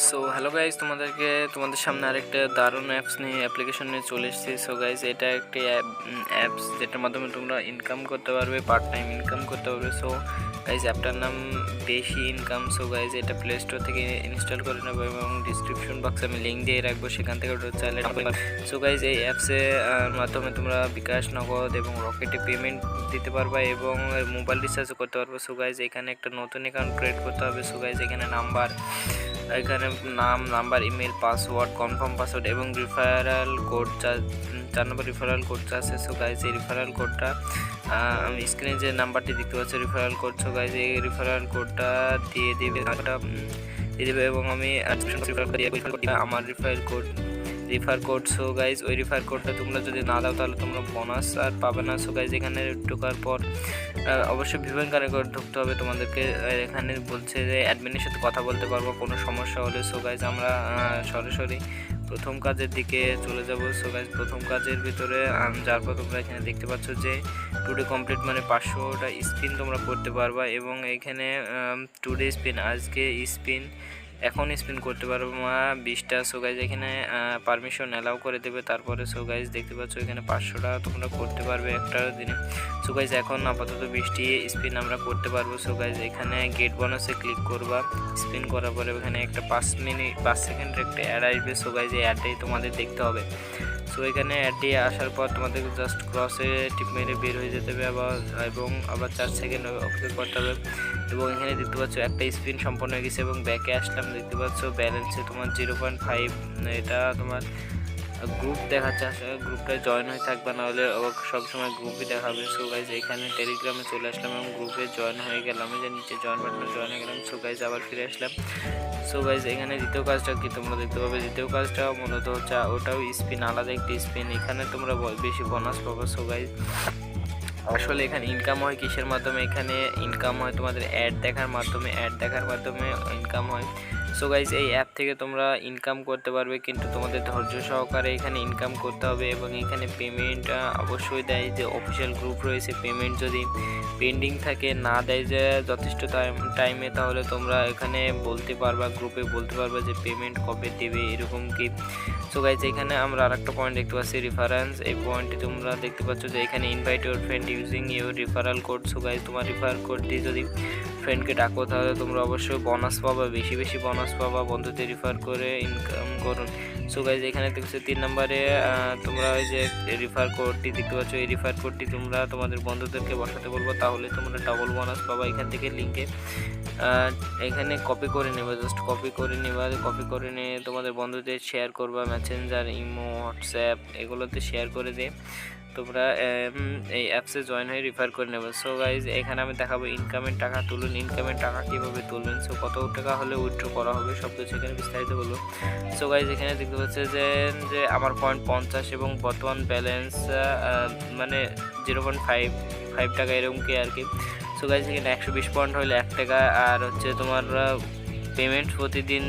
So hello guys, তোমাদের সামনে আরেকটা দারুণ অ্যাপস নিয়ে অ্যাপ্লিকেশন নিয়ে চলে এসেছি। সো গাইজ, এটা একটি অ্যাপস যেটার মাধ্যমে তোমরা ইনকাম করতে পারবে, পার্ট টাইম ইনকাম করতে পারবে। সো গাইজ, অ্যাপটার নাম বেশি ইনকাম। সো গাইজ, এটা প্লে স্টোর থেকে ইনস্টল করে নেবো এবং ডিসক্রিপশন বক্সে আমি লিঙ্ক দিয়ে রাখবো, সেখান থেকে ওটা চাইলে। সো গাইজ, এই অ্যাপসে মাধ্যমে তোমরা বিকাশ, নগদ এবং রকেটে পেমেন্ট দিতে পারবা এবং মোবাইল রিচার্জও করতে পারবো। সো গাইজ, এখানে একটা নতুন অ্যাকাউন্ট ক্রিয়েট করতে হবে। সো গাইজ, এখানে number, email, password, confirm password এবং রিফারেল কোড 4 নম্বর রিফারেল কোডটা আছে। সো গাইজ, এই রিফারেল কোডটা আমি স্ক্রিনে যে নাম্বারটি দেখতে পাচ্ছি রিফারেল কোড। সো গাইজ, এই রিফারেল কোডটা দিয়ে দেবে এবং আমি আমার রিফার কোড। সো গাইজ, ওই রিফার কোডটা তোমরা যদি না দাও তাহলে তোমরা বোনাস আর পাবে না। সো গাইজ, এখানে ঢোকার পর অবশ্যই ভিভেন কানেক্ট ঢুকতে হবে তোমাদেরকে। এখানে বলছে যে অ্যাডমিনের সাথে কথা বলতে পারবো কোনো সমস্যা হলে। সো গাইজ, আমরা সরাসরি প্রথম কাজের দিকে চলে যাব। সো গাইজ, প্রথম কাজের ভিতরে যার পর তোমরা এখানে দেখতে পাচ্ছ যে টুডে কমপ্লিট মানে 500টা স্পিন তোমরা করতে পারবা এবং এখানে টুডে স্পিন, আজকে স্পিন, এখন স্পিন করতে পারবো 20টা। সো গাইজ, এখানে পারমিশন অ্যালাউ করে দেবে। তারপরে সো গাইজ, দেখতে পাচ্ছ এখানে 500টা তোমরা করতে পারবে একটা দিনে। সো গাইজ, এখন আপাতত 20টি স্পিন আমরা করতে পারবো। সো গাইজ, এখানে গেট বোনাসে ক্লিক করবা। স্পিন করার পরে এখানে একটা 5 সেকেন্ডের একটা অ্যাড আসবে। সো গাইজ, এই অ্যাডটাই তোমাদের দেখতে হবে। সো এখানে অ্যাডটি আসার পর তোমাদের জাস্ট ক্রসে টিপ মেরে বের হয়ে যেতে হবে এবং আবার 4 সেকেন্ড অপেক্ষা করতে হবে। এবং এখানে দেখতে পাচ্ছ একটা স্পিন সম্পন্ন হয়ে গেছে এবং ব্যাকে আসলাম। দেখতে পাচ্ছ ব্যালেন্সে তোমার 0.5, এটা তোমার গ্রুপ দেখাচ্ছে। আসলে গ্রুপটায় জয়েন হয়ে থাকবে, নাহলে সবসময় গ্রুপই দেখাবে। সো গাইজ, এখানে টেলিগ্রামে চলে আসলাম এবং গ্রুপে জয়েন হয়ে গেলাম। আমি যে নিচে জয়েন বাটনে জয়েন হয়ে গেলাম। সো গাইজ, আবার ফিরে আসলাম। সো গাইজ, এখানে দ্বিতীয় কাজটা কি তোমরা দেখতে পাবে। দ্বিতীয় কাজটা মূলত হচ্ছে ওটাও স্পিন, আলাদা একটি স্পিন। এখানে তোমরা বেশি বোনাস পাবে। সো গাইজ, আসলে এখানে ইনকাম হয় কিসের মাধ্যমে? এখানে ইনকাম হয় তোমাদের অ্যাড দেখার মাধ্যমে ইনকাম হয়। সো গাইজ, এই অ্যাপ থেকে তোমরা ইনকাম করতে পারবে, কিন্তু তোমাদের ধৈর্য সহকারে এখানে ইনকাম করতে হবে এবং এখানে পেমেন্ট অবশ্যই দেয়। যে অফিসিয়াল গ্রুপ রয়েছে, পেমেন্ট যদি পেন্ডিং থাকে, না দেয় যে যথেষ্ট টাইমে, তাহলে তোমরা এখানে গ্রুপে বলতে পারবা যে পেমেন্ট কবে দেবে, এরকম কি। সো গাইজ, এখানে আমরা আরেকটা পয়েন্ট দেখতে পাচ্ছি, রেফারেন্স। এই পয়েন্টটি তোমরা দেখতে পাচ্ছ যে এখানে invite your friend using your referral code. So guys, তোমার রিফার কোড দিয়ে যদি ফ্রেন্ডকে ডাকো তাহলে তোমরা অবশ্যই বোনাস পাবা, বেশি বোনাস পাবা। বন্ধুদের রিফার করে ইনকাম করুন। সো গাইজ, এখানে দেখছো 3 নম্বরে তোমরা ওই যে রিফার কোডটি দেখতে পাচ্ছ, এই রিফার কোডটি তোমরা তোমাদের বন্ধুদেরকে বসাতে বলবো, তাহলে তোমরা ডাবল বোনাস পাবা। এখান থেকে লিঙ্কে এখানে কপি করে নেবে, জাস্ট কপি করে নিয়ে তোমাদের বন্ধুদের শেয়ার করবা। মেসেঞ্জার, ইমো, হোয়াটসঅ্যাপ এগুলোতে শেয়ার করে দিয়ে তোমরা এই অ্যাপসে জয়েন হয়ে রিফার করে নেবে। সো গাইজ, এখানে আমি দেখাবো ইনকামের টাকা তুলুন। ইনকামের টাকা কীভাবে তুলবেন, সো কত টাকা হলে উইথড্র করা হবে সব কিছু এখানে বিস্তারিত বলবো। সো গাইজ, এখানে দেখতে পাচ্ছে যে আমার পয়েন্ট 50 এবং বর্তমান ব্যালেন্স মানে 0.5 টাকা এরকম কি আর কি। সো গাইজ, এখানে 120 পয়েন্ট হলে 1 টাকা, আর হচ্ছে তোমার পেমেন্ট প্রতিদিন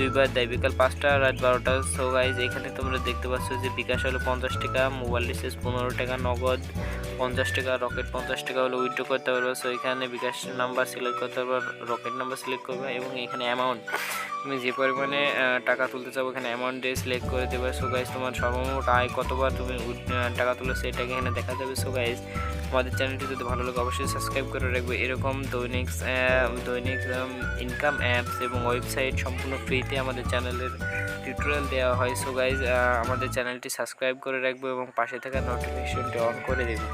দুইবার দেয়, বিকাল 5টা, রাত 12টা। সো গাইজ, এখানে তোমরা দেখতে পাচ্ছ যে বিকাশ হলো 50 টাকা, মোবাইল রিচার্জ 15 টাকা, নগদ 50 টাকা, রকেট 50 টাকা হলে উইথড্র করতে পারবে। সো এখানে বিকাশ নাম্বার সিলেক্ট করতে পারবে, রকেট নাম্বার সিলেক্ট করবে এবং এখানে অ্যামাউন্ট, তুমি যে পরিমাণে টাকা তুলতে চাও এখানে অ্যামাউন্ট দিয়ে সিলেক্ট করে দেবে। সো গাইজ, তোমার সর্বমোট আয় কতবার তুমি টাকা তুলো সেটাকে এখানে দেখা যাবে। সো গাইজ, আমাদের চ্যানেলটি যদি ভালো লাগে অবশ্যই সাবস্ক্রাইব করে রাখবে। এরকম দৈনিক ইনকাম অ্যাপস এবং ওয়েবসাইট সম্পূর্ণ ফ্রিতে আমাদের চ্যানেলের টিউটোরিয়াল দেওয়া হয়। সো গাইজ, আমাদের চ্যানেলটি সাবস্ক্রাইব করে রাখবে এবং পাশে থাকা নোটিফিকেশনটি অন করে দেবে।